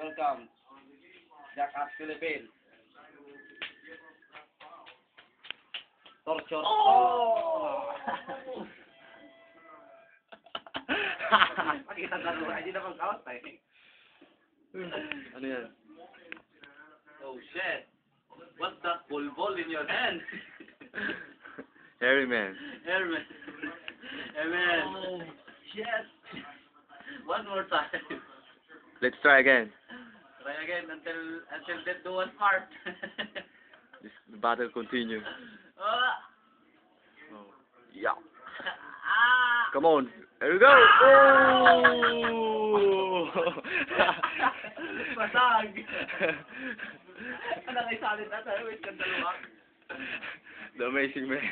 welcome. Jackass Philippines. Torture. Oh! Pakita ka rin. Hindi na mag-out eh. Ano yan? Oh shit. What's that ball in your hand? Hairy man. Airman. Airman. Oh shit. One more time. Let's try again. Try again until death do us part. This the battle continues. Ah. Oh. Yeah. Ah. Come on. Here we go. Oh! Masag. Ano kay salid na tayo? Wait, kang dalawa. The amazing man.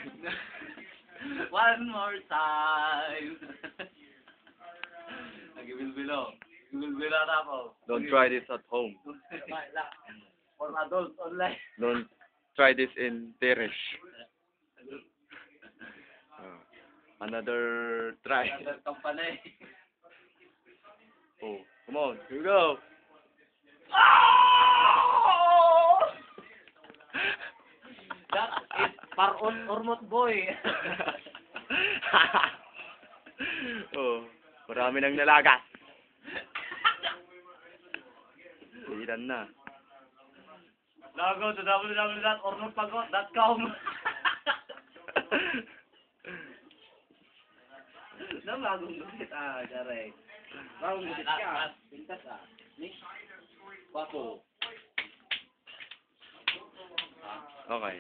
One more time. Nagibilbilo. Gibilbilo na ako. Don't try this at home. For adults online. Don't try this in Teresh. Another try. Another company. Oh, come on. Here we go. That is Paron Ormot Boy. Oh, marami nang nalagas. Ilan na. Now go to www.ormotpagot.com. Na bagong gusit Jaray. Bagong gusit ka. Pintas Ni? Wapo. Okay.